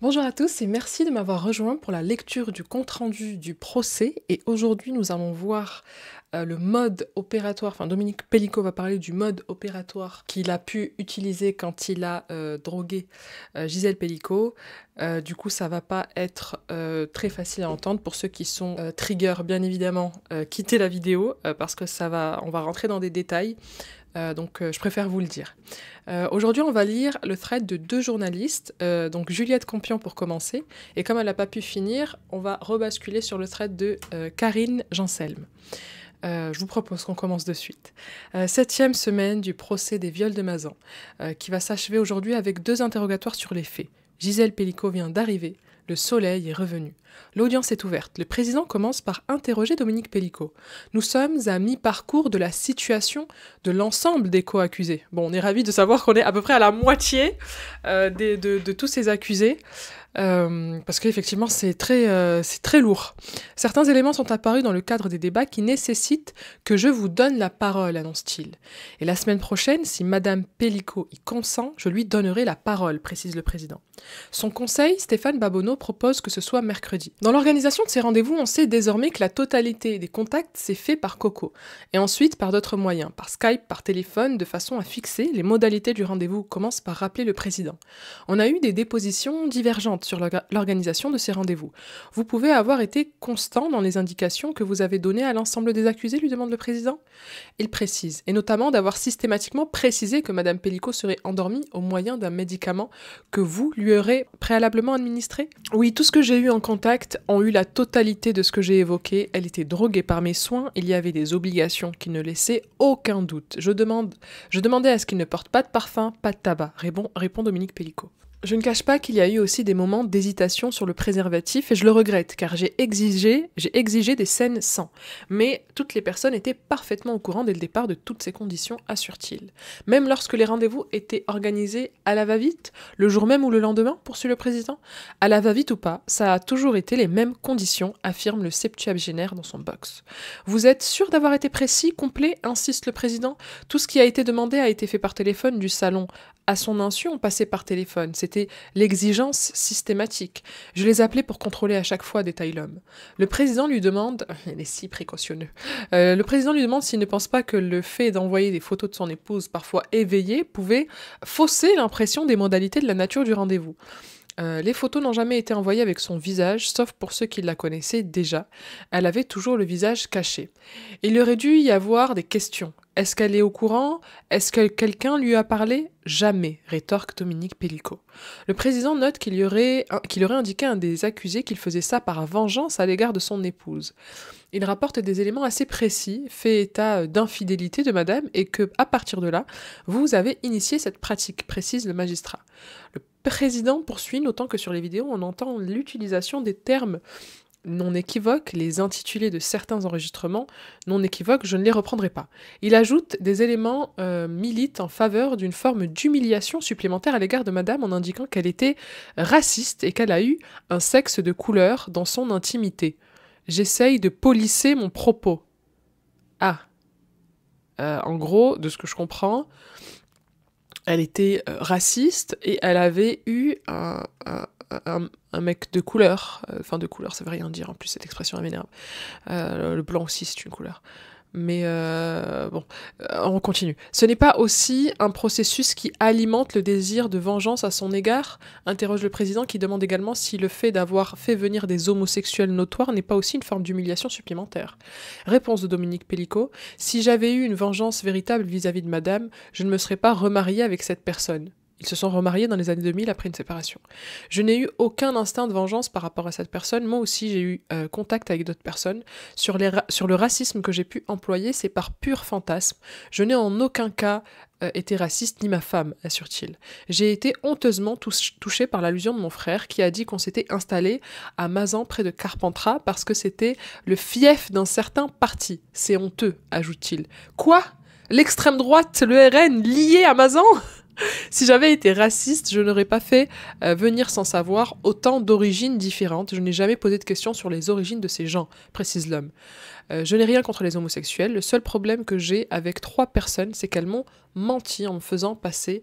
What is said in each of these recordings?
Bonjour à tous et merci de m'avoir rejoint pour la lecture du compte-rendu du procès. Et aujourd'hui, nous allons voir le mode opératoire, enfin Dominique Pellicot va parler du mode opératoire qu'il a pu utiliser quand il a drogué Gisèle Pelicot. Du coup, ça va pas être très facile à entendre pour ceux qui sont trigger, bien évidemment, quittez la vidéo parce que on va rentrer dans des détails. Donc je préfère vous le dire. Aujourd'hui, on va lire le thread de deux journalistes, donc Juliette Compion pour commencer, et comme elle n'a pas pu finir, on va rebasculer sur le thread de Karine Janselme. Je vous propose qu'on commence de suite. 7e semaine du procès des viols de Mazan, qui va s'achever aujourd'hui avec deux interrogatoires sur les faits. Gisèle Pelicot vient d'arriver, le soleil est revenu. L'audience est ouverte. Le président commence par interroger Dominique Pellicot. Nous sommes à mi-parcours de la situation de l'ensemble des co-accusés. Bon, on est ravis de savoir qu'on est à peu près à la moitié de tous ces accusés. Parce qu'effectivement, c'est très lourd. Certains éléments sont apparus dans le cadre des débats qui nécessitent que je vous donne la parole, annonce-t-il. Et la semaine prochaine, si Madame Pellicot y consent, je lui donnerai la parole, précise le président. Son conseil, Stéphane Babonneau, propose que ce soit mercredi. Dans l'organisation de ces rendez-vous, on sait désormais que la totalité des contacts s'est fait par Coco, et ensuite par d'autres moyens, par Skype, par téléphone, de façon à fixer les modalités du rendez-vous, commence par rappeler le président. On a eu des dépositions divergentes sur l'organisation de ces rendez-vous. Vous pouvez avoir été constant dans les indications que vous avez données à l'ensemble des accusés, lui demande le président. Il précise, et notamment d'avoir systématiquement précisé que Madame Pellicot serait endormie au moyen d'un médicament que vous lui aurez préalablement administré. Oui, tout ce que j'ai eu en contact ont eu la totalité de ce que j'ai évoqué. Elle était droguée par mes soins, il y avait des obligations qui ne laissaient aucun doute. Je demandais à ce qu'il ne porte pas de parfum, pas de tabac, répond Dominique Pellicot. Je ne cache pas qu'il y a eu aussi des moments d'hésitation sur le préservatif et je le regrette car j'ai exigé des scènes sans. Mais toutes les personnes étaient parfaitement au courant dès le départ de toutes ces conditions, assure-t-il. Même lorsque les rendez-vous étaient organisés à la va-vite, le jour même ou le lendemain, poursuit le président. À la va-vite ou pas, ça a toujours été les mêmes conditions, affirme le septuagénaire dans son box. Vous êtes sûr d'avoir été précis, complet, insiste le président. Tout ce qui a été demandé a été fait par téléphone du salon. À son insu, on passait par téléphone. C'était l'exigence systématique. Je les appelais pour contrôler à chaque fois, détaille l'homme. Le président lui demande... Il est si précautionneux. Le président lui demande s'il ne pense pas que le fait d'envoyer des photos de son épouse, parfois éveillée, pouvait fausser l'impression des modalités de la nature du rendez-vous. Les photos n'ont jamais été envoyées avec son visage, sauf pour ceux qui la connaissaient déjà. Elle avait toujours le visage caché. Il aurait dû y avoir des questions. Est-ce qu'elle est au courant? Est-ce que quelqu'un lui a parlé? Jamais, rétorque Dominique Pellicot. Le président note qu'il aurait indiqué à un des accusés qu'il faisait ça par vengeance à l'égard de son épouse. Il rapporte des éléments assez précis, fait état d'infidélité de madame, et que, à partir de là, vous avez initié cette pratique, précise le magistrat. Le président poursuit, notant que sur les vidéos, on entend l'utilisation des termes non équivoques, les intitulés de certains enregistrements non équivoques, je ne les reprendrai pas. Il ajoute des éléments militent en faveur d'une forme d'humiliation supplémentaire à l'égard de madame en indiquant qu'elle était raciste et qu'elle a eu un sexe de couleur dans son intimité. J'essaye de polisser mon propos. Ah. En gros, de ce que je comprends, elle était raciste et elle avait eu un mec de couleur. Enfin, de couleur, ça veut rien dire. En plus, cette expression, elle m'énerve. Le blanc aussi, c'est une couleur. Mais bon, on continue. Ce n'est pas aussi un processus qui alimente le désir de vengeance à son égard, interroge le président qui demande également si le fait d'avoir fait venir des homosexuels notoires n'est pas aussi une forme d'humiliation supplémentaire. Réponse de Dominique Pellicot, si j'avais eu une vengeance véritable vis-à-vis de madame, je ne me serais pas remariée avec cette personne. Ils se sont remariés dans les années 2000 après une séparation. Je n'ai eu aucun instinct de vengeance par rapport à cette personne. Moi aussi, j'ai eu contact avec d'autres personnes. Sur le racisme que j'ai pu employer, c'est par pur fantasme. Je n'ai en aucun cas été raciste, ni ma femme, assure-t-il. J'ai été honteusement touchée par l'allusion de mon frère qui a dit qu'on s'était installé à Mazan près de Carpentras parce que c'était le fief d'un certain parti. C'est honteux, ajoute-t-il. Quoi? L'extrême droite, le RN, lié à Mazan? Si j'avais été raciste, je n'aurais pas fait venir sans savoir autant d'origines différentes. Je n'ai jamais posé de questions sur les origines de ces gens, précise l'homme. Je n'ai rien contre les homosexuels. Le seul problème que j'ai avec 3 personnes, c'est qu'elles m'ont menti en se faisant passer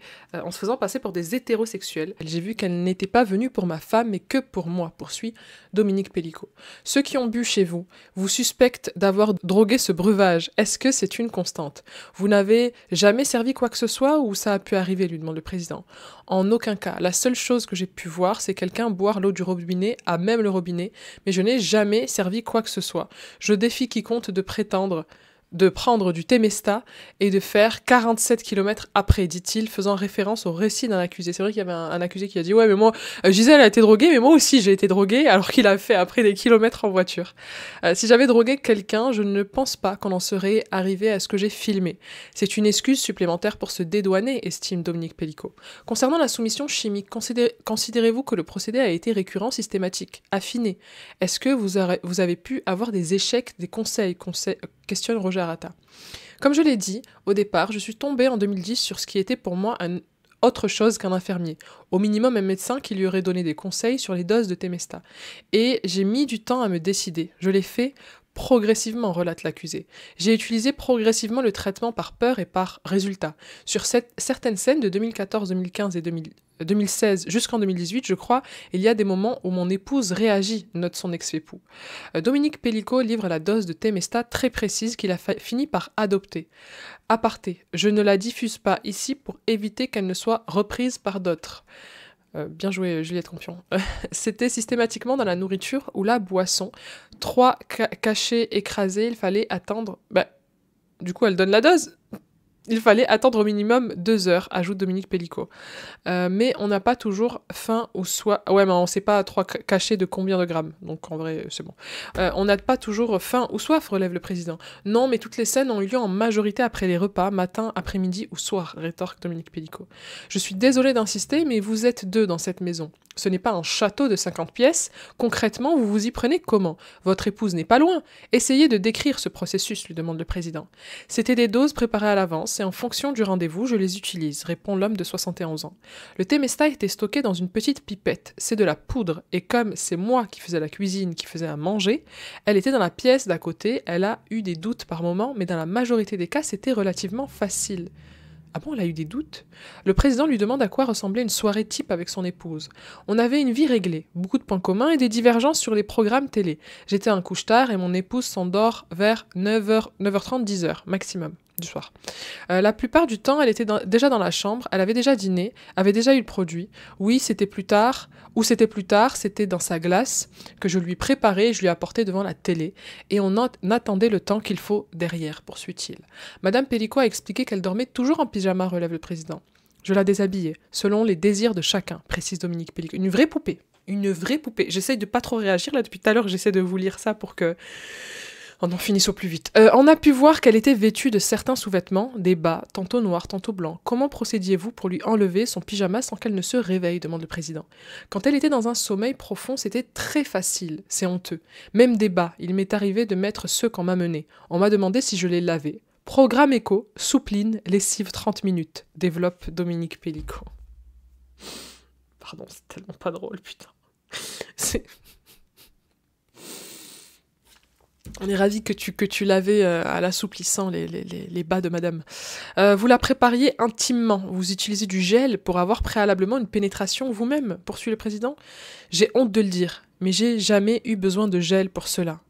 pour des hétérosexuels. J'ai vu qu'elles n'étaient pas venues pour ma femme, mais que pour moi, poursuit Dominique Pellicot. Ceux qui ont bu chez vous vous suspectent d'avoir drogué ce breuvage. Est-ce que c'est une constante? Vous n'avez jamais servi quoi que ce soit ou ça a pu arriver, lui demande le président. En aucun cas. La seule chose que j'ai pu voir, c'est quelqu'un boire l'eau du robinet, à même le robinet, mais je n'ai jamais servi quoi que ce soit. Je défie quiconque de prendre du Temesta et de faire 47 km après, dit-il, faisant référence au récit d'un accusé. C'est vrai qu'il y avait un accusé qui a dit « Ouais, mais moi, Gisèle a été droguée, mais moi aussi j'ai été droguée », alors qu'il a fait après des kilomètres en voiture. Si j'avais drogué quelqu'un, je ne pense pas qu'on en serait arrivé à ce que j'ai filmé. C'est une excuse supplémentaire pour se dédouaner, estime Dominique Pellicot. Concernant la soumission chimique, considérez-vous que le procédé a été récurrent, systématique, affiné? Est-ce que vous avez pu avoir des échecs, des conseils questionne Roger Arata. Comme je l'ai dit, au départ, je suis tombée en 2010 sur ce qui était pour moi autre chose qu'un infirmier, au minimum un médecin qui lui aurait donné des conseils sur les doses de Temesta. Et j'ai mis du temps à me décider. Je l'ai fait progressivement, relate l'accusé. J'ai utilisé progressivement le traitement par peur et par résultat. Sur certaines scènes de 2014, 2015 et 2016 jusqu'en 2018, je crois, il y a des moments où mon épouse réagit, note son ex-époux. Dominique Pellicot livre la dose de Temesta très précise qu'il a fini par adopter. Aparté, je ne la diffuse pas ici pour éviter qu'elle ne soit reprise par d'autres. Bien joué, Juliette Campion. C'était systématiquement dans la nourriture ou la boisson. 3 cachets écrasés, il fallait attendre... du coup, elle donne la dose. Il fallait attendre au minimum 2 heures, ajoute Dominique Pellicot. Mais on n'a pas toujours faim ou soif. Ouais, mais on sait pas 3 cachets de combien de grammes. Donc en vrai, c'est bon. On n'a pas toujours faim ou soif, relève le président. Non, mais toutes les scènes ont eu lieu en majorité après les repas, matin, après-midi ou soir, rétorque Dominique Pellicot. Je suis désolée d'insister, mais vous êtes 2 dans cette maison. Ce n'est pas un château de 50 pièces. Concrètement, vous vous y prenez comment? Votre épouse n'est pas loin. Essayez de décrire ce processus, lui demande le président. C'était des doses préparées à l'avance et en fonction du rendez-vous, je les utilise, répond l'homme de 71 ans. Le Temesta était stocké dans une petite pipette. C'est de la poudre et comme c'est moi qui faisais la cuisine, qui faisais à manger, elle était dans la pièce d'à côté. Elle a eu des doutes par moment, mais dans la majorité des cas, c'était relativement facile. Ah bon, elle a eu des doutes? Le président lui demande à quoi ressemblait une soirée type avec son épouse. On avait une vie réglée, beaucoup de points communs et des divergences sur les programmes télé. J'étais un couche-tard et mon épouse s'endort vers 9h30, 10h maximum du soir. La plupart du temps, elle était déjà dans la chambre, elle avait déjà dîné, avait déjà eu le produit. Oui, c'était plus tard, c'était dans sa glace que je lui préparais et je lui apportais devant la télé. Et on attendait le temps qu'il faut derrière, poursuit-il. Madame Pellicot a expliqué qu'elle dormait toujours en pyjama, relève le président. Je la déshabillais, selon les désirs de chacun, précise Dominique Pellicot. Une vraie poupée. Une vraie poupée. J'essaye de pas trop réagir, là, depuis tout à l'heure, j'essaie de vous lire ça pour que... On en finisse au plus vite. On a pu voir qu'elle était vêtue de certains sous-vêtements, des bas, tantôt noirs, tantôt blancs. Comment procédiez-vous pour lui enlever son pyjama sans qu'elle ne se réveille, demande le président. Quand elle était dans un sommeil profond, c'était très facile, c'est honteux. Même des bas, il m'est arrivé de mettre ceux qu'on m'a menés. On m'a demandé si je les lavais. Programme éco, soupline, lessive 30 minutes, développe Dominique Pellicot. Pardon, c'est tellement pas drôle, putain. On est ravis que tu lavais à l'assouplissant les bas de madame. Vous la prépariez intimement. Vous utilisez du gel pour avoir préalablement une pénétration vous-même, poursuit le président. J'ai honte de le dire, mais j'ai jamais eu besoin de gel pour cela.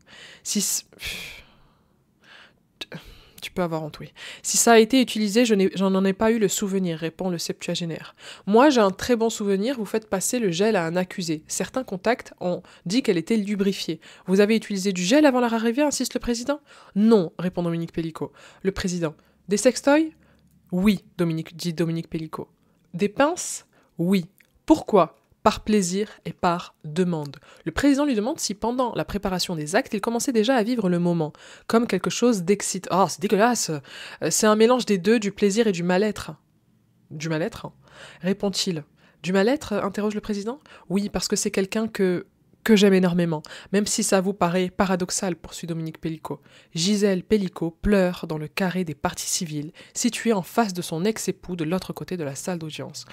Tu peux avoir honte, oui. Si ça a été utilisé, j'en ai pas eu le souvenir, répond le septuagénaire. Moi, j'ai un très bon souvenir, vous faites passer le gel à un accusé. Certains contacts ont dit qu'elle était lubrifiée. Vous avez utilisé du gel avant leur arrivée, insiste le président? Non, répond Dominique Pellicot. Le président. Des sextoys? Oui, dit Dominique Pellicot. Des pinces? Oui. Pourquoi? Par plaisir et par demande. Le président lui demande si pendant la préparation des actes, il commençait déjà à vivre le moment, comme quelque chose d'excitant. Oh, c'est dégueulasse. C'est un mélange des deux, du plaisir et du mal-être. Du mal-être? Répond-il. Du mal-être? Interroge le président. Oui, parce que c'est quelqu'un que j'aime énormément, même si ça vous paraît paradoxal, poursuit Dominique Pellicot. Gisèle Pellicot pleure dans le carré des parties civiles, situé en face de son ex-époux de l'autre côté de la salle d'audience.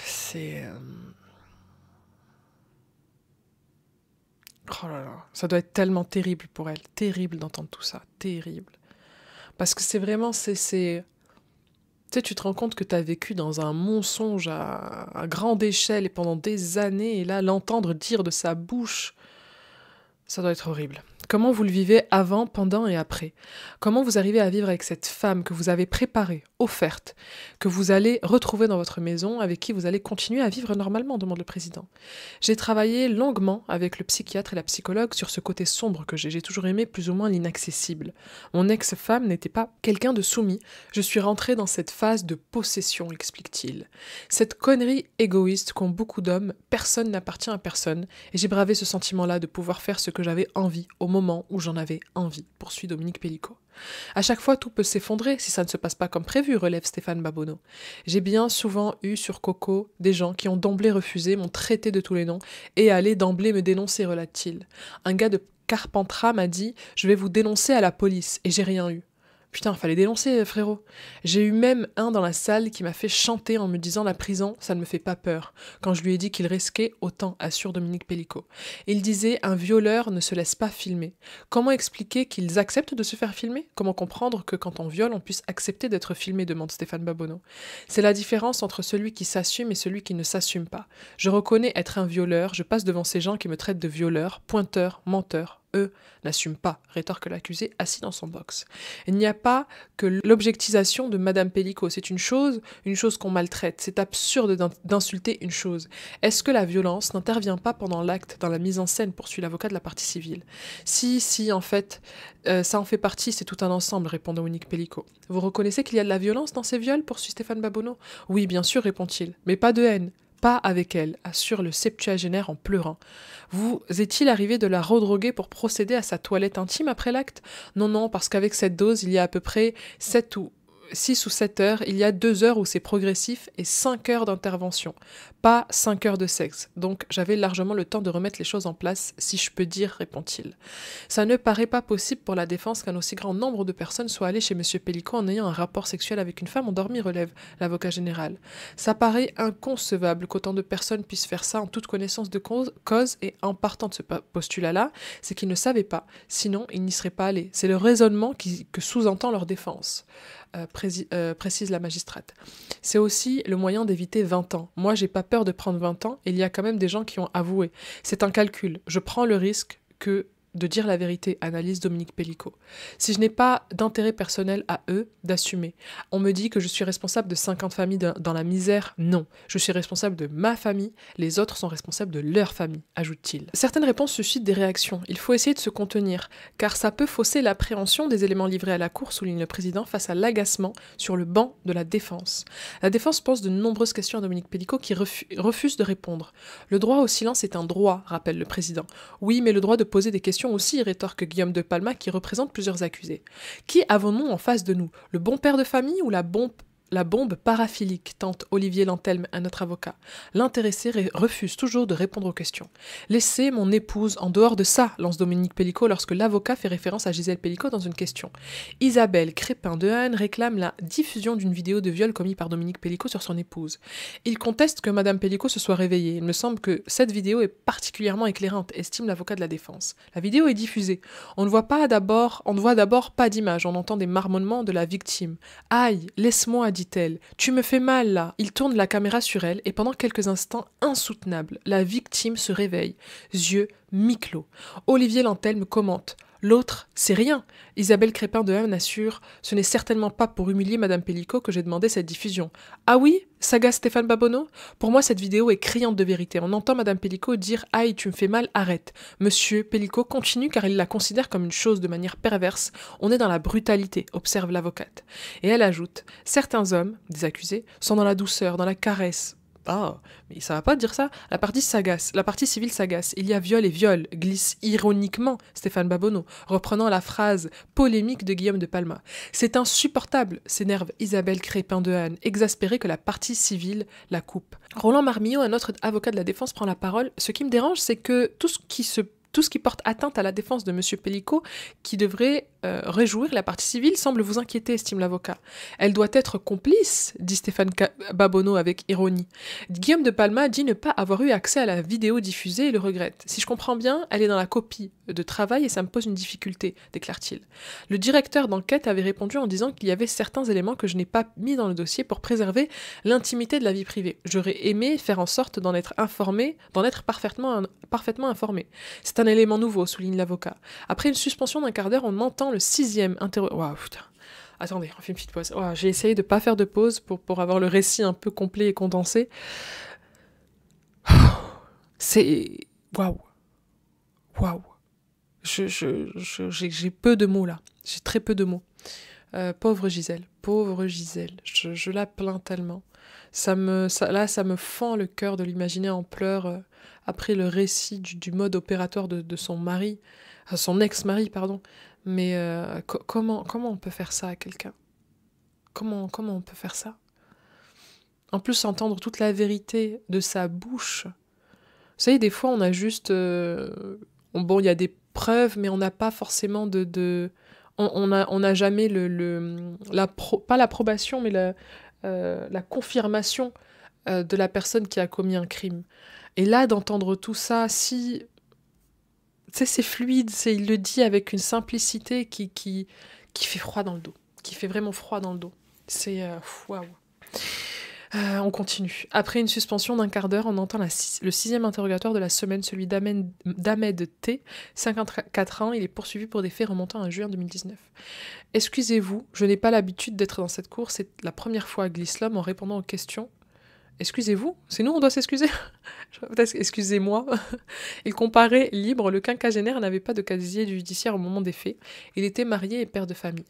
C'est... Oh là là, ça doit être tellement terrible pour elle. Terrible d'entendre tout ça. Terrible. Parce que c'est vraiment... Tu sais, tu te rends compte que tu as vécu dans un mensonge à grande échelle et pendant des années, et là, l'entendre dire de sa bouche, ça doit être horrible. Comment vous le vivez avant, pendant et après? Comment vous arrivez à vivre avec cette femme que vous avez préparée, offerte, que vous allez retrouver dans votre maison, avec qui vous allez continuer à vivre normalement, demande le président. J'ai travaillé longuement avec le psychiatre et la psychologue sur ce côté sombre que j'ai. J'ai toujours aimé plus ou moins l'inaccessible. Mon ex-femme n'était pas quelqu'un de soumis. Je suis rentrée dans cette phase de possession, explique-t-il. Cette connerie égoïste qu'ont beaucoup d'hommes, personne n'appartient à personne, et j'ai bravé ce sentiment-là de pouvoir faire ce que j'avais envie au moment où j'en avais envie, poursuit Dominique Pellicot. À chaque fois, tout peut s'effondrer si ça ne se passe pas comme prévu, relève Stéphane Babonneau. J'ai bien souvent eu sur Coco des gens qui ont d'emblée refusé, m'ont traité de tous les noms et allaient d'emblée me dénoncer, relate-t-il. Un gars de Carpentras m'a dit « Je vais vous dénoncer à la police » et j'ai rien eu. Putain, fallait dénoncer, frérot. J'ai eu même un dans la salle qui m'a fait chanter en me disant « La prison, ça ne me fait pas peur », quand je lui ai dit qu'il risquait autant, assure Dominique Pellicot. Il disait « Un violeur ne se laisse pas filmer ». Comment expliquer qu'ils acceptent de se faire filmer? Comment comprendre que quand on viole, on puisse accepter d'être filmé, demande Stéphane Babonneau. C'est la différence entre celui qui s'assume et celui qui ne s'assume pas. Je reconnais être un violeur, je passe devant ces gens qui me traitent de violeur, pointeur, menteur. Eux n'assument pas, rétorque l'accusé assis dans son box. Il n'y a pas que l'objectisation de Madame Pellicot, c'est une chose qu'on maltraite. C'est absurde d'insulter une chose. Est-ce que la violence n'intervient pas pendant l'acte, dans la mise en scène, poursuit l'avocat de la partie civile? Si, en fait, ça en fait partie, c'est tout un ensemble, répond Dominique Pellicot. Vous reconnaissez qu'il y a de la violence dans ces viols, poursuit Stéphane Babonneau? Oui, bien sûr, répond-il, mais pas de haine. Pas avec elle, assure le septuagénaire en pleurant. Vous est-il arrivé de la redroguer pour procéder à sa toilette intime après l'acte? Non, parce qu'avec cette dose, il y a à peu près 6 ou 7 heures, il y a 2 heures où c'est progressif et 5 heures d'intervention. Pas 5 heures de sexe. Donc j'avais largement le temps de remettre les choses en place, si je peux dire, répond-il. Ça ne paraît pas possible pour la défense qu'un aussi grand nombre de personnes soient allées chez M. Pellicot en ayant un rapport sexuel avec une femme endormie, relève l'avocat général. Ça paraît inconcevable qu'autant de personnes puissent faire ça en toute connaissance de cause et en partant de ce postulat-là, c'est qu'ils ne savaient pas, sinon ils n'y seraient pas allés. C'est le raisonnement que sous-entend leur défense. Précise la magistrate. C'est aussi le moyen d'éviter 20 ans. Moi, j'ai pas peur de prendre 20 ans, et il y a quand même des gens qui ont avoué. C'est un calcul. Je prends le risque de dire la vérité, analyse Dominique Pellicot. Si je n'ai pas d'intérêt personnel à eux, d'assumer. On me dit que je suis responsable de 50 familles dans la misère. Non, je suis responsable de ma famille, les autres sont responsables de leur famille, ajoute-t-il. Certaines réponses suscitent des réactions. Il faut essayer de se contenir, car ça peut fausser l'appréhension des éléments livrés à la cour, souligne le président, face à l'agacement sur le banc de la défense. La défense pose de nombreuses questions à Dominique Pellicot qui refuse de répondre. Le droit au silence est un droit, rappelle le président. Oui, mais le droit de poser des questions aussi, rétorque Guillaume de Palma qui représente plusieurs accusés. Qui avons-nous en face de nous? Le bon père de famille ou la bombe paraphilique, tente Olivier Lantelme, un autre avocat. L'intéressé refuse toujours de répondre aux questions. Laissez mon épouse en dehors de ça, lance Dominique Pellicot lorsque l'avocat fait référence à Gisèle Pellicot dans une question. Isabelle Crépin-Dehaene réclame la diffusion d'une vidéo de viol commis par Dominique Pellicot sur son épouse. Il conteste que Madame Pellicot se soit réveillée. Il me semble que cette vidéo est particulièrement éclairante, estime l'avocat de la défense. La vidéo est diffusée. On ne voit d'abord pas d'image, on entend des marmonnements de la victime. Aïe, laisse-moi, dit-elle. Tu me fais mal, là. Il tourne la caméra sur elle et pendant quelques instants insoutenables, la victime se réveille, yeux mi-clos. Olivier Lantelme commente. L'autre, c'est rien. Isabelle Crépin-Dehaene assure. Ce n'est certainement pas pour humilier Madame Pellicot que j'ai demandé cette diffusion. Ah oui? S'agace Stéphane Babonneau? Pour moi, cette vidéo est criante de vérité. On entend Madame Pellicot dire « Aïe, tu me fais mal, arrête ». Monsieur Pellicot continue car il la considère comme une chose de manière perverse. On est dans la brutalité, observe l'avocate. Et elle ajoute « Certains hommes, des accusés, sont dans la douceur, dans la caresse. » Ah, mais ça va pas dire ça. La partie civile s'agace. Il y a viol et viol, glisse ironiquement Stéphane Babonneau, reprenant la phrase polémique de Guillaume de Palma. C'est insupportable, s'énerve Isabelle Crépin-Dehaene, exaspérée que la partie civile la coupe. Roland Marmillot, un autre avocat de la défense, prend la parole. Ce qui me dérange, c'est que tout ce qui porte atteinte à la défense de M. Pellicot, qui devrait réjouir, la partie civile semble vous inquiéter, estime l'avocat. Elle doit être complice, dit Stéphane Babonneau avec ironie. Guillaume de Palma dit ne pas avoir eu accès à la vidéo diffusée et le regrette. Si je comprends bien, elle est dans la copie de travail et ça me pose une difficulté, déclare-t-il. Le directeur d'enquête avait répondu en disant qu'il y avait certains éléments que je n'ai pas mis dans le dossier pour préserver l'intimité de la vie privée. J'aurais aimé faire en sorte d'en être informé, d'en être parfaitement informé. C'est un élément nouveau, souligne l'avocat. Après une suspension d'un quart d'heure, on entend le 6e interrogatoire. Waouh, putain. Attendez, on fait une petite pause. Wow, j'ai essayé de ne pas faire de pause pour avoir le récit un peu complet et condensé. C'est... Waouh. Waouh. J'ai peu de mots là. J'ai très peu de mots. Pauvre Gisèle. Je la plains tellement. Ça me fend le cœur de l'imaginer en pleurs après le récit du mode opératoire de son mari, son ex-mari, pardon. Mais comment on peut faire ça à quelqu'un ? Comment on peut faire ça ? En plus, entendre toute la vérité de sa bouche. Vous savez, des fois, on a juste... bon, il y a des preuves, mais on n'a pas forcément on n'a jamais pas l'approbation, mais la confirmation de la personne qui a commis un crime. Et là, d'entendre tout ça, si... Tu sais, c'est fluide, il le dit avec une simplicité qui fait froid dans le dos. Qui fait vraiment froid dans le dos. C'est... waouh. On continue. Après une suspension d'un quart d'heure, on entend le 6e interrogatoire de la semaine, celui d'Ahmed T, 54 ans. Il est poursuivi pour des faits remontant à juin 2019. « Excusez-vous, je n'ai pas l'habitude d'être dans cette cour. C'est la première fois, glisse l'homme en répondant aux questions. » Excusez-vous, c'est nous on doit s'excuser. Peut-être excusez-moi. Il comparait libre, le quinquagénaire n'avait pas de casier judiciaire au moment des faits. Il était marié et père de famille.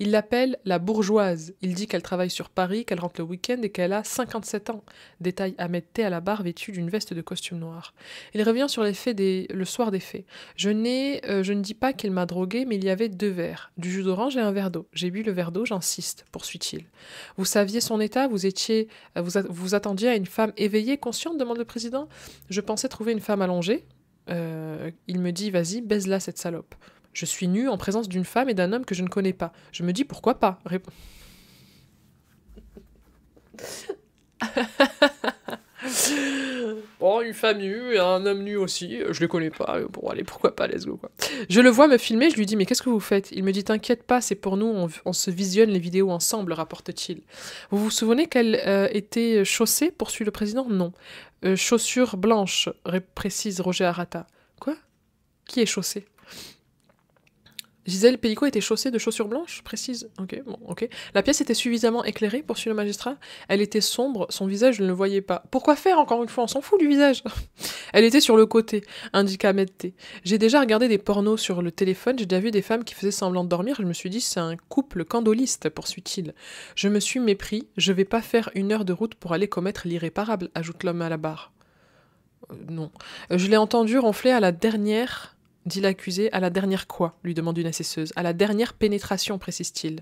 Il l'appelle la bourgeoise. Il dit qu'elle travaille sur Paris, qu'elle rentre le week-end et qu'elle a 57 ans. Détaille Ahmed T à la barre vêtu d'une veste de costume noir. Il revient sur les faits le soir des faits. Je ne dis pas qu'il m'a drogué, mais il y avait 2 verres, du jus d'orange et un verre d'eau. J'ai bu le verre d'eau, j'insiste, poursuit-il. Vous saviez son état, vous attendiez à une femme éveillée, consciente, demande le président. Je pensais trouver une femme allongée. Il me dit, vas-y, baise-la cette salope. Je suis nue en présence d'une femme et d'un homme que je ne connais pas. Je me dis, pourquoi pas ? Bon, une femme nue et un homme nu aussi, je les connais pas, bon allez, pourquoi pas, let's go quoi. Je le vois me filmer, je lui dis, mais qu'est-ce que vous faites ? Il me dit, t'inquiète pas, c'est pour nous, on se visionne les vidéos ensemble, rapporte-t-il. Vous vous souvenez qu'elle était chaussée, poursuit le président ? Non. Chaussures blanches, précise Roger Arata. Quoi ? Qui est chaussée ? Gisèle Pellicot était chaussée de chaussures blanches, précise. Ok. La pièce était suffisamment éclairée, poursuit le magistrat. Elle était sombre, son visage, je ne le voyais pas. Pourquoi faire, encore une fois ? On s'en fout du visage. Elle était sur le côté, indiqua Ahmed T. J'ai déjà regardé des pornos sur le téléphone, j'ai déjà vu des femmes qui faisaient semblant de dormir, je me suis dit, c'est un couple candoliste, poursuit-il. Je me suis mépris, je vais pas faire 1 heure de route pour aller commettre l'irréparable, ajoute l'homme à la barre. Non. Je l'ai entendu ronfler à la dernière... dit l'accusé. À la dernière quoi ? Lui demande une assesseuse. À la dernière pénétration, précise-t-il.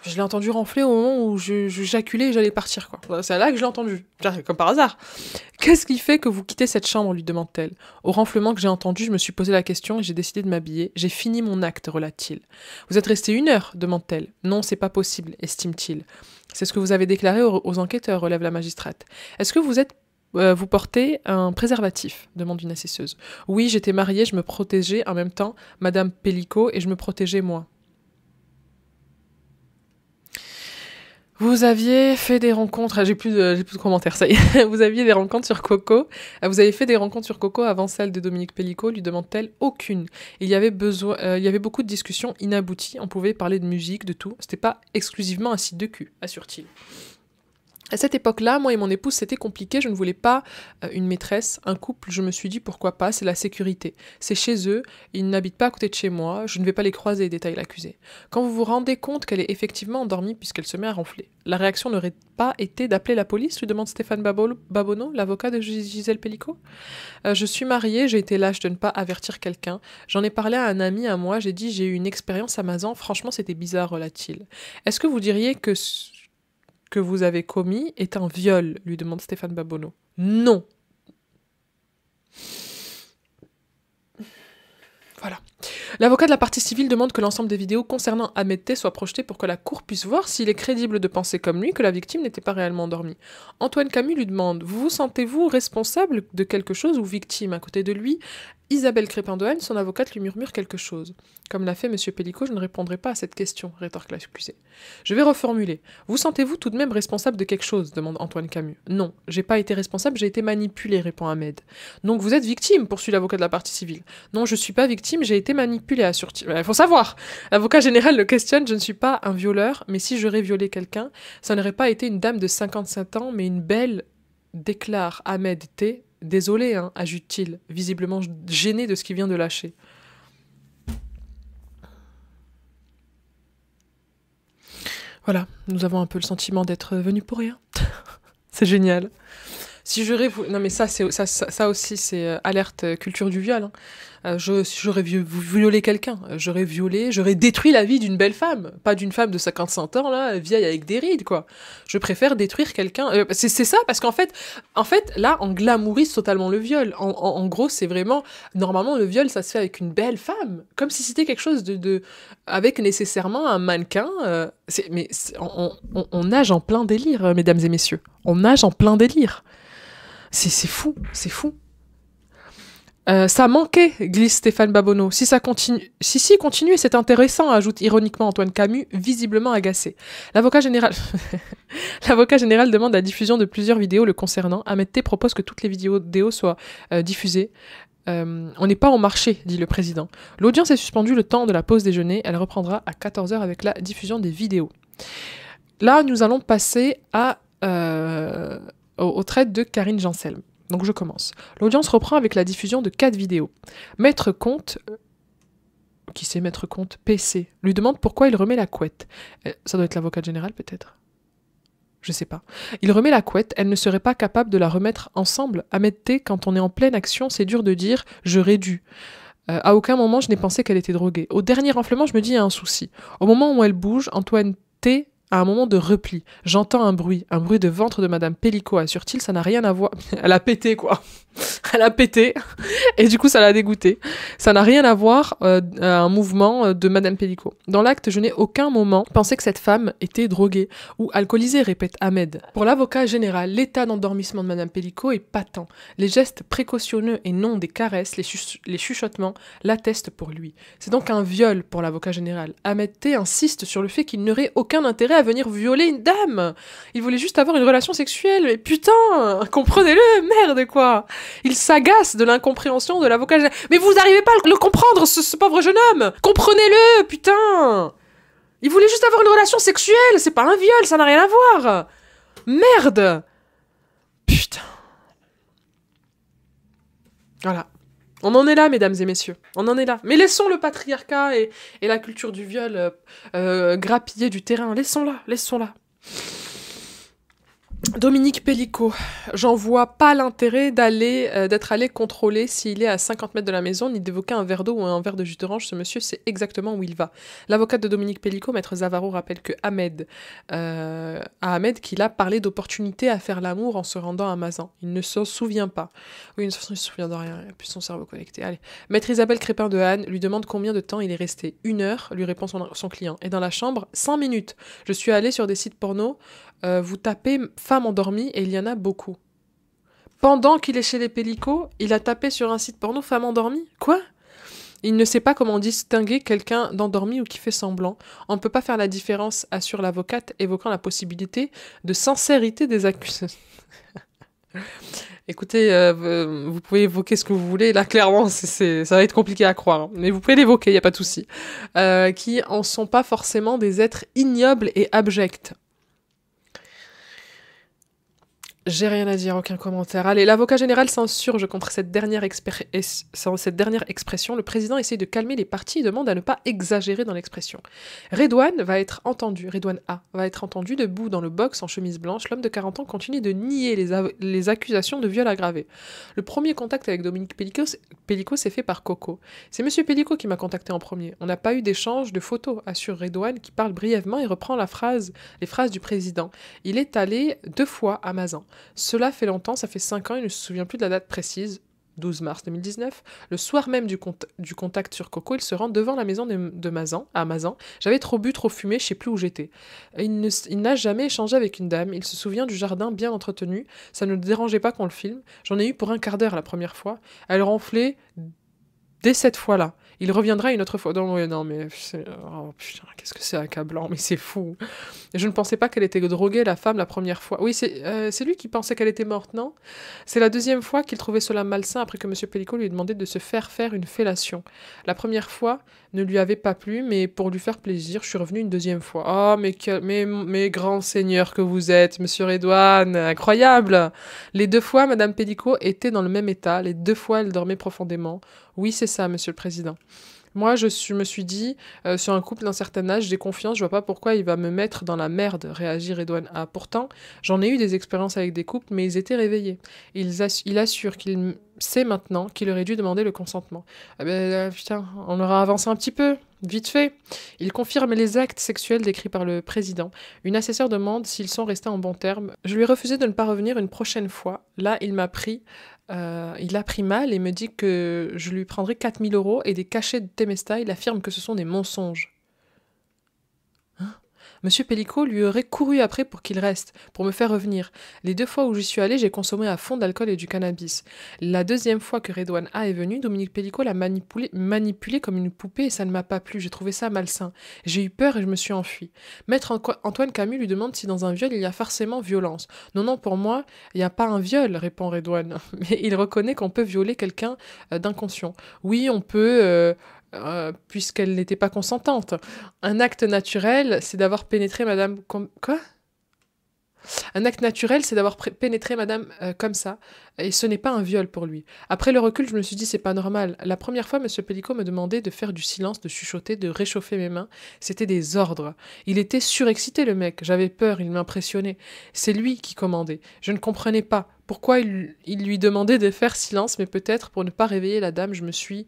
Je l'ai entendu ronfler au moment où j'éjaculais et j'allais partir, quoi. C'est là que je l'ai entendu, comme par hasard. Qu'est-ce qui fait que vous quittez cette chambre ? Lui demande-t-elle. Au renflement que j'ai entendu, je me suis posé la question et j'ai décidé de m'habiller. J'ai fini mon acte, relate-t-il. Vous êtes resté 1 heure ? Demande-t-elle. Non, c'est pas possible, estime-t-il. C'est ce que vous avez déclaré aux enquêteurs, relève la magistrate. Est-ce que vous portez un préservatif ? Demande une assesseuse. Oui, j'étais mariée, je me protégeais en même temps, Madame Pellicot, et je me protégeais moi. Vous aviez fait des rencontres... j'ai plus de commentaires, ça y est. Vous aviez des rencontres sur Coco. Vous avez fait des rencontres sur Coco avant celle de Dominique Pellicot, lui demande-t-elle. Aucune. Il y avait beaucoup de discussions inabouties. On pouvait parler de musique, de tout. C'était pas exclusivement un site de cul, assure-t-il. À cette époque-là, moi et mon épouse, c'était compliqué, je ne voulais pas une maîtresse, un couple, je me suis dit pourquoi pas, c'est la sécurité. C'est chez eux, ils n'habitent pas à côté de chez moi, je ne vais pas les croiser, détaille l'accusé. Quand vous vous rendez compte qu'elle est effectivement endormie puisqu'elle se met à ronfler, la réaction n'aurait pas été d'appeler la police, lui demande Stéphane Babonneau, l'avocat de Gisèle Pellicot. Je suis mariée, j'ai été lâche de ne pas avertir quelqu'un, j'en ai parlé à un ami à moi, j'ai dit j'ai eu une expérience à Mazan, franchement c'était bizarre, relate-t-il. Est-ce que vous diriez que vous avez commis est un viol, lui demande Stéphane Babonneau. Non. Voilà. L'avocat de la partie civile demande que l'ensemble des vidéos concernant Ahmed T soient projetées pour que la cour puisse voir s'il est crédible de penser comme lui que la victime n'était pas réellement endormie. Antoine Camus lui demande « Vous vous sentez-vous responsable de quelque chose ou victime ?» À côté de lui, Isabelle Crépin-Dehaene, son avocate, lui murmure quelque chose. « Comme l'a fait M. Pellicot, je ne répondrai pas à cette question », rétorque l'accusé. « Je vais reformuler. Vous sentez-vous tout de même responsable de quelque chose ?» demande Antoine Camus. « Non, j'ai pas été responsable, j'ai été manipulé », répond Ahmed. « Donc vous êtes victime ?» poursuit l'avocat de la partie civile. « Non, je suis pas victime, j'ai été manipulé », assure-t-il. Il faut savoir. L'avocat général le questionne. « Je ne suis pas un violeur, mais si j'aurais violé quelqu'un, ça n'aurait pas été une dame de 57 ans, mais une belle, déclare Ahmed T. Désolé, hein, ajoute-t-il, visiblement gêné de ce qu'il vient de lâcher. Voilà, nous avons un peu le sentiment d'être venus pour rien. C'est génial. Si j'aurais... Non mais ça aussi, c'est alerte culture du viol. Hein. J'aurais violé quelqu'un. J'aurais détruit la vie d'une belle femme. Pas d'une femme de 55 ans, là, vieille avec des rides, quoi. Je préfère détruire quelqu'un. C'est ça, parce qu'en fait, là, on glamourise totalement le viol. En gros, c'est vraiment... Normalement, le viol, ça se fait avec une belle femme. Comme si c'était quelque chose avec nécessairement un mannequin. On nage en plein délire, mesdames et messieurs. On nage en plein délire. C'est fou, c'est fou. Ça manquait, glisse Stéphane Babonneau. Si continue, c'est intéressant, ajoute ironiquement Antoine Camus, visiblement agacé. L'avocat général demande la diffusion de plusieurs vidéos le concernant. Ahmed T propose que toutes les vidéos soient diffusées. On n'est pas au marché, dit le président. L'audience est suspendue le temps de la pause déjeuner. Elle reprendra à 14h avec la diffusion des vidéos. Là, nous allons passer au trait de Karine Janselme. Donc je commence. L'audience reprend avec la diffusion de 4 vidéos. Maître Comte, qui c'est Maître Comte, PC, lui demande pourquoi il remet la couette. Ça doit être l'avocat général peut-être. Je sais pas. Il remet la couette, elle ne serait pas capable de la remettre ensemble. Ahmed T, quand on est en pleine action, c'est dur de dire « j'aurais dû ». À aucun moment je n'ai pensé qu'elle était droguée. Au dernier renflement, je me dis il y a un souci. Au moment où elle bouge, Antoine T à un moment de repli. J'entends un bruit de ventre de Madame Pellicot, assure-t-il, ça n'a rien à voir... Elle a pété, quoi. Elle a pété, et du coup, ça l'a dégoûté. Ça n'a rien à voir à un mouvement de Madame Pellicot. Dans l'acte, je n'ai aucun moment pensé que cette femme était droguée ou alcoolisée, répète Ahmed. Pour l'avocat général, l'état d'endormissement de Madame Pellicot est patent. Les gestes précautionneux et non des caresses, les chuchotements, l'attestent pour lui. C'est donc un viol pour l'avocat général. Ahmed T insiste sur le fait qu'il n'aurait aucun intérêt à venir violer une dame. Il voulait juste avoir une relation sexuelle. Mais putain, comprenez-le, merde quoi. Il s'agace de l'incompréhension de l'avocat général. Mais vous n'arrivez pas à le comprendre, ce pauvre jeune homme. Comprenez-le, putain. Il voulait juste avoir une relation sexuelle. C'est pas un viol, ça n'a rien à voir. Merde. Putain. Voilà. On en est là, mesdames et messieurs. On en est là. Mais laissons le patriarcat et la culture du viol grappiller du terrain. Laissons-la. Dominique Pellicot, j'en vois pas l'intérêt d'être allé contrôler s'il est à 50 mètres de la maison, ni d'évoquer un verre d'eau ou un verre de jus d'orange. Ce monsieur sait exactement où il va. L'avocate de Dominique Pellicot, maître Zavaro, rappelle que Ahmed qu'il a parlé d'opportunité à faire l'amour en se rendant à Mazan. Il ne s'en souvient pas. Oui, de toute façon, il se souvient de rien. Il n'a plus son cerveau connecté. Allez. Maître Isabelle Crépin-Dehaene lui demande combien de temps il est resté. 1 heure, lui répond son client. Et dans la chambre, 5 minutes. Je suis allé sur des sites porno. Vous tapez femme endormie et il y en a beaucoup. Pendant qu'il est chez les Pellicot, il a tapé sur un site porno femme endormie. Quoi ? Il ne sait pas comment distinguer quelqu'un d'endormi ou qui fait semblant. On ne peut pas faire la différence, assure l'avocate, évoquant la possibilité de sincérité des accusations. Écoutez, vous pouvez évoquer ce que vous voulez. Là, clairement, ça va être compliqué à croire. Hein. Mais vous pouvez l'évoquer, il n'y a pas de souci. Qui en sont pas forcément des êtres ignobles et abjects. J'ai rien à dire, aucun commentaire. Allez, l'avocat général s'insurge contre cette dernière expression. Le président essaie de calmer les parties et demande à ne pas exagérer dans l'expression. Redouane A va être entendu debout dans le box en chemise blanche. L'homme de 40 ans continue de nier les accusations de viol aggravé. Le premier contact avec Dominique Pellicot s'est fait par Coco. C'est monsieur Pellicot qui m'a contacté en premier. On n'a pas eu d'échange de photos, assure Redouane, qui parle brièvement et reprend les phrases du président. Il est allé 2 fois à Mazan. Cela fait longtemps, ça fait 5 ans, il ne se souvient plus de la date précise. 12 mars 2019, le soir même du contact sur Coco, il se rend devant la maison de Mazan, à Mazan. J'avais trop bu, trop fumé, je sais plus où j'étais. Il n'a jamais échangé avec une dame, il se souvient du jardin bien entretenu, ça ne le dérangeait pas qu'on le filme. J'en ai eu pour un quart d'heure la première fois. Elle ronflait dès cette fois-là. Il reviendra une autre fois. Non, mais... Oh putain, qu'est-ce que c'est accablant, mais c'est fou. Et je ne pensais pas qu'elle était droguée, la femme, la première fois. Oui, c'est lui qui pensait qu'elle était morte, non? C'est la deuxième fois qu'il trouvait cela malsain après que M. Pellico lui demandait de se faire une fellation. La première fois ne lui avait pas plu, mais pour lui faire plaisir, je suis revenue une deuxième fois. Oh, mais grand seigneur que vous êtes, Monsieur Redouane, incroyable! Les 2 fois, Madame Pellico était dans le même état. Les 2 fois, elle dormait profondément. Oui, c'est ça, Monsieur le Président. Moi, me suis dit, sur un couple d'un certain âge, j'ai confiance, je vois pas pourquoi il va me mettre dans la merde, réagit Redouane A. Pourtant, j'en ai eu des expériences avec des couples, mais ils étaient réveillés. Il assure qu'il sait maintenant qu'il aurait dû demander le consentement. Ah ben, putain, on aura avancé un petit peu, vite fait. Il confirme les actes sexuels décrits par le président. Une assesseur demande s'ils sont restés en bons termes. Je lui ai refusé de ne pas revenir une prochaine fois. Là, il a pris mal et me dit que je lui prendrai 4 000 € et des cachets de Temesta. Il affirme que ce sont des mensonges. Monsieur Pellico lui aurait couru après pour qu'il reste, pour me faire revenir. Les 2 fois où j'y suis allée, j'ai consommé à fond d'alcool et du cannabis. La deuxième fois que Redouane A est venu, Dominique Pellico l'a manipulé comme une poupée et ça ne m'a pas plu, j'ai trouvé ça malsain. J'ai eu peur et je me suis enfuie. Maître Antoine Camus lui demande si dans un viol il y a forcément violence. Non, pour moi, il n'y a pas un viol, répond Redouane. Mais il reconnaît qu'on peut violer quelqu'un d'inconscient. Oui, on peut... puisqu'elle n'était pas consentante. Un acte naturel, c'est d'avoir pénétré madame... Quoi ? Un acte naturel, c'est d'avoir pénétré madame comme ça, et ce n'est pas un viol pour lui. Après le recul, je me suis dit, c'est pas normal. La première fois, monsieur Pellico me demandait de faire du silence, de chuchoter, de réchauffer mes mains. C'était des ordres. Il était surexcité, le mec. J'avais peur, il m'impressionnait. C'est lui qui commandait. Je ne comprenais pas. Pourquoi il lui demandait de faire silence, mais peut-être pour ne pas réveiller la dame, je me suis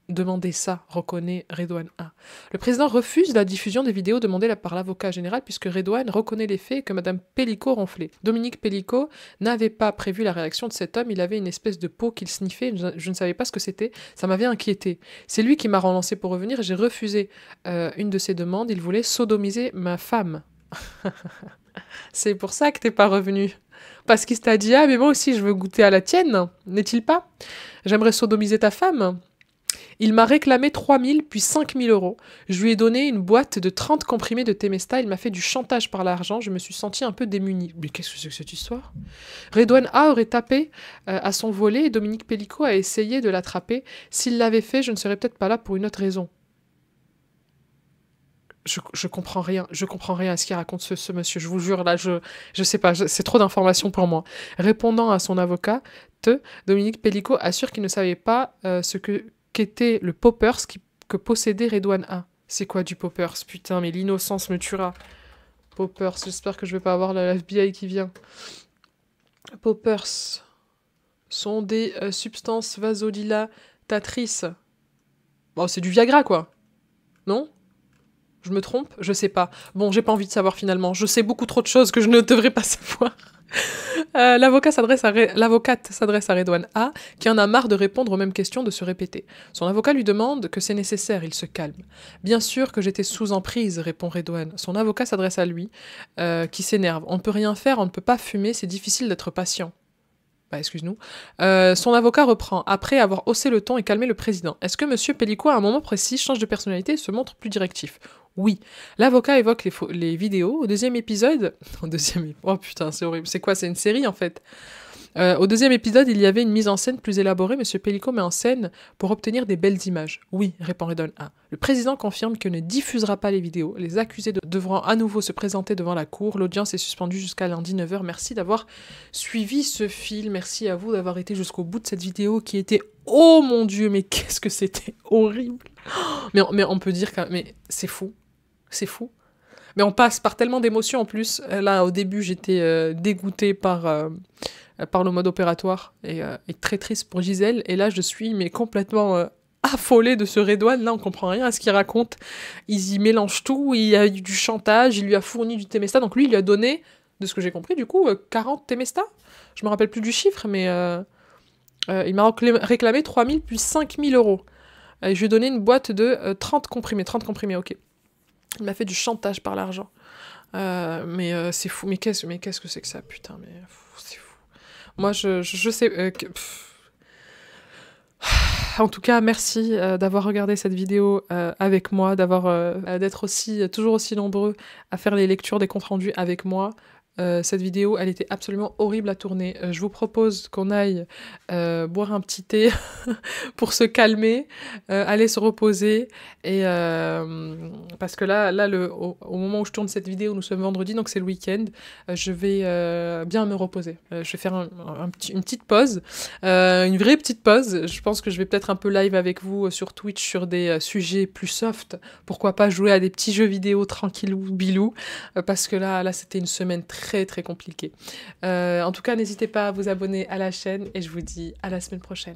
demandé ça, reconnaît Redouane A. Le président refuse la diffusion des vidéos demandées par l'avocat général puisque Redouane reconnaît les faits et que Madame Pellico ronflait. Dominique Pellico n'avait pas prévu la réaction de cet homme, il avait une espèce de peau qu'il sniffait, je ne savais pas ce que c'était, ça m'avait inquiété. C'est lui qui m'a relancé pour revenir et j'ai refusé une de ses demandes, il voulait sodomiser ma femme. C'est pour ça que t'es pas revenu. Parce qu'il t'a dit, ah mais moi aussi je veux goûter à la tienne, n'est-il pas? J'aimerais sodomiser ta femme. Il m'a réclamé 3 000 puis 5 000 €. Je lui ai donné une boîte de 30 comprimés de Temesta. Il m'a fait du chantage par l'argent. Je me suis sentie un peu démunie. Mais qu'est-ce que c'est que cette histoire? Redouane A aurait tapé à son volet et Dominique Pellico a essayé de l'attraper. S'il l'avait fait, je ne serais peut-être pas là pour une autre raison. Je comprends rien. Je comprends rien à ce qu'il raconte ce monsieur. Je vous jure, là, je sais pas. C'est trop d'informations pour moi. Répondant à son avocat, Dominique Pellico assure qu'il ne savait pas qu'était le poppers que possédait Redouane A. C'est quoi du poppers? Putain, mais l'innocence me tuera. Poppers, j'espère que je vais pas avoir la FBI qui vient. Poppers sont des substances vasodilatatrices. Bon, c'est du Viagra, quoi. Non? Je me trompe? Je sais pas. Bon, j'ai pas envie de savoir finalement. Je sais beaucoup trop de choses que je ne devrais pas savoir. L'avocate s'adresse à Redouane A, qui en a marre de répondre aux mêmes questions, de se répéter. Son avocat lui demande que c'est nécessaire, il se calme. Bien sûr que j'étais sous emprise, répond Redouane. Son avocat s'adresse à lui, qui s'énerve. On ne peut rien faire, on ne peut pas fumer, c'est difficile d'être patient. Bah, excuse-nous. Son avocat reprend, après avoir haussé le ton et calmé le président. Est-ce que monsieur Pellico, à un moment précis, change de personnalité et se montre plus directif? Oui. L'avocat évoque les vidéos. Au deuxième épisode... Oh putain, c'est horrible. C'est quoi? C'est une série, en fait. Au deuxième épisode, il y avait une mise en scène plus élaborée. Monsieur Pellico met en scène pour obtenir des belles images. Oui, répond Redouane A. Le président confirme qu'il ne diffusera pas les vidéos. Les accusés devront à nouveau se présenter devant la cour. L'audience est suspendue jusqu'à lundi 9h. Merci d'avoir suivi ce fil. Merci à vous d'avoir été jusqu'au bout de cette vidéo qui était... Oh mon Dieu, mais qu'est-ce que c'était horrible. Mais on peut dire que... Mais c'est fou. C'est fou. Mais on passe par tellement d'émotions en plus. Là, au début, j'étais dégoûtée par le mode opératoire et très triste pour Gisèle. Et là, je suis complètement affolée de ce Redouane. Là, on comprend rien à ce qu'il raconte. Il y mélange tout. Il y a eu du chantage. Il lui a fourni du Temesta. Donc lui, il lui a donné, de ce que j'ai compris, du coup, 40 Temesta. Je me rappelle plus du chiffre, mais Il m'a réclamé 3 000 puis 5 000 euros. Et je lui ai donné une boîte de 30 comprimés. 30 comprimés, ok. Il m'a fait du chantage par l'argent. Mais c'est fou. Mais qu'est-ce que c'est que ça, putain, mais c'est fou. Moi, je sais... En tout cas, merci d'avoir regardé cette vidéo avec moi, d'être toujours aussi nombreux à faire les lectures des comptes rendus avec moi. Cette vidéo, elle était absolument horrible à tourner. Je vous propose qu'on aille boire un petit thé pour se calmer, aller se reposer, et parce que là au moment où je tourne cette vidéo, nous sommes vendredi, donc c'est le week-end, je vais bien me reposer. Je vais faire une petite pause, une vraie petite pause. Je pense que je vais peut-être un peu live avec vous sur Twitch sur des sujets plus soft. Pourquoi pas jouer à des petits jeux vidéo tranquillou bilou, parce que là c'était une semaine très compliquée. En tout cas, n'hésitez pas à vous abonner à la chaîne et je vous dis à la semaine prochaine.